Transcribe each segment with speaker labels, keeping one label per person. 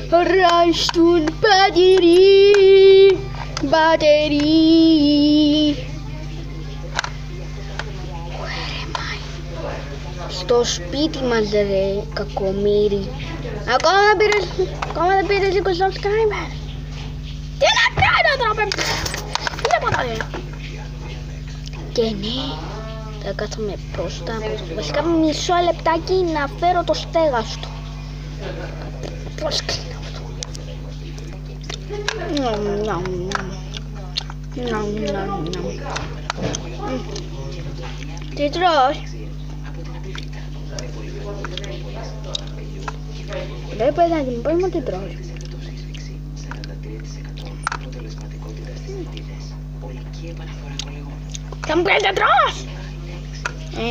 Speaker 1: Περάσουν μπατέρι. Στο σπίτι μας ρε κακομοίρη. Ακόμα δεν πήρες 20 subscribers. Τι να κάνω τρόπε. Τίποτα δεν. Και ναι, θα κάθομαι μπροστά. Βασικά μισό λεπτάκι να φέρω το στέγαστο. Πώς κλείνω αυτό. Τι τρως? Ρε παιδάκι μου, πες μου τι τρως. Θα μου πεις τι τρως?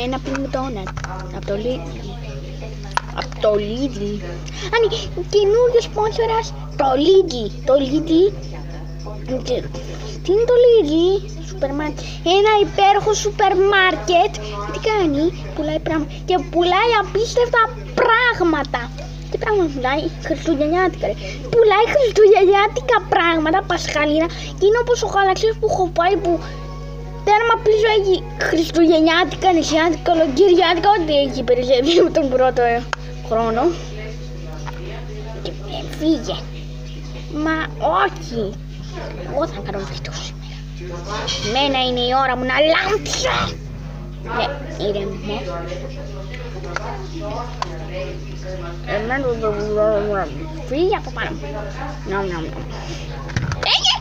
Speaker 1: Ένα πίνουμε ντόνατ. Απ' το Lidl. Απ' το Lidl. Άνι, καινούριο σπόνσορας. Το Lidl. Το Lidl. Τι είναι το Lidl? Σούπερ μάρκετ. Ένα υπέροχο σούπερ μάρκετ. Τι κάνει? Πουλάει πράγματα. Και πουλάει απίστευτα πράγματα. Τι πράγματα πουλάει? Χριστουγεννιάτικα ρε. Πουλάει χριστουγεννιάτικα πράγματα, πασχαλίνα. Και είναι όπως ο Γαλαξίας που έχω πάει που τέρμα πίσω έχει χριστουγεννιάτικα, νησιάτικα, καλοκαιριάτικα, ό,τι έχει περισσεύει με τον πρώτο χρόνο. Και φύγε. Μα όχι. Εγώ θα κάνω βίντεο σήμερα. Μένα είναι η ώρα μου να λάμψω. Ναι, ήρεμο. Φύγε από πάνω μου. Φύγε.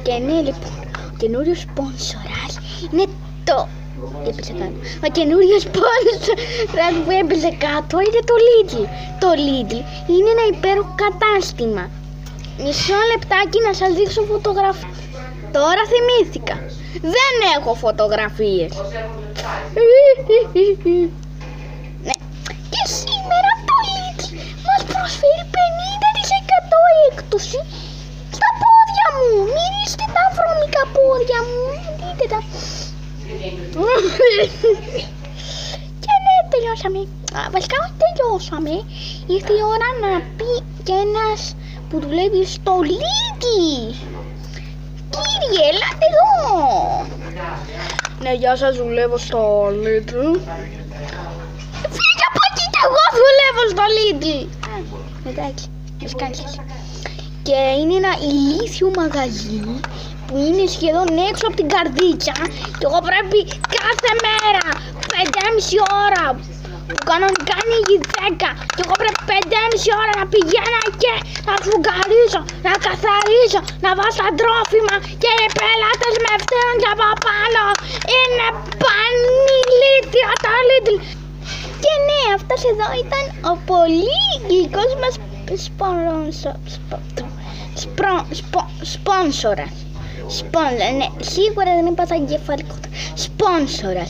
Speaker 1: Και ναι λοιπόν, ο καινούριος σπόνσορας είναι το... Ο καινούριος σπόνσορας που έπαιζε κάτω είναι το Lidl. Το Lidl είναι ένα υπέροχο κατάστημα. Μισό λεπτάκι να σας δείξω φωτογραφίες. Τώρα θυμήθηκα. Δεν έχω φωτογραφίες. Ναι. Και σήμερα το Lidl μας προσφέρει 50% έκπτωση στα πόδια μου. Μυρίστε τα βρώμικα πόδια μου. Δείτε τα. Και ναι, τελειώσαμε. Βασικά όχι τελειώσαμε. Ήρθε η ώρα να πει και ένας που δουλεύει στο Lidl. Κύριε, ελάτε εδώ. Ναι, γεια σας, δουλεύω στο Lidl. Φύγε από εκεί και εγώ δουλεύω στο Lidl. Εντάξει, μας κάνεις. Και είναι ένα ηλίθιο μαγαζί που είναι σχεδόν έξω από την καρδίτσα. Και εγώ πρέπει κάθε μέρα 5,5 ώρα που κανονικά ανοίγει 10. Και εγώ πρέπει 5,5 ώρα να πηγαίνω και να σφουγγαρίσω, να καθαρίσω, να βάζω τα τρόφιμα. Και οι πελάτες με φταίνουν και από πάνω. Είναι πανηλήθεια τα Lidl. Και ναι, αυτός εδώ ήταν ο πολύ γλυκός μας σπόνσορας. Ναι, σίγουρα δεν είπα τα εγκεφαλικό. Σπόνσορας.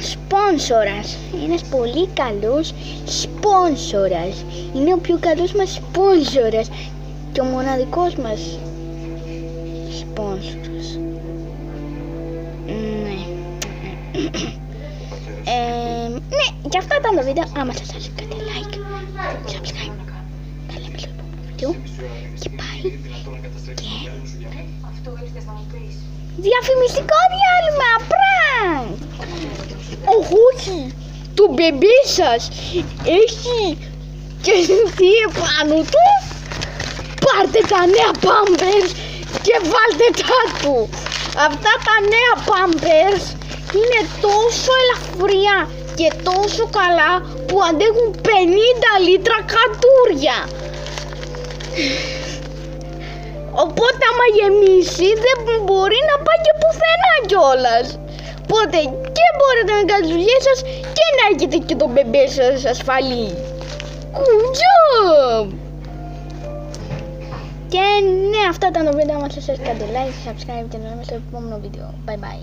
Speaker 1: Σπόνσορας. Ένας πολύ καλός σπόνσορας. Είναι ο πιο καλός μας σπόνσορας και ο μοναδικός μας σπόνσορας. Ναι, και αυτό ήταν το βίντεο. Άμα σας άρεσε κάντε like, subscribe. Τα λέμε στο επόμενο βίντεο. Και πάει και διαφημιστικό διάλειμμα. Prank. Όχι, το μπεμπέ σας έχει και τι επάνω του. Πάρτε τα νέα Pampers και βάλτε τα του. Αυτά τα νέα Pampers είναι τόσο ελαφριά και τόσο καλά που αντέχουν 50 λίτρα κατούρια. Οπότε άμα γεμίσει δεν μπορεί να πάει και πουθενά κιόλας. Οπότε και μπορείτε να κάνετε τις δουλειές σας και να έχετε και τον μπεμπέ σας ασφαλή. Good job! Και ναι, αυτά ήταν το βίντεο. Αν σας άρεσε κάντε like, subscribe και να λέμε στο επόμενο βίντεο. Bye bye.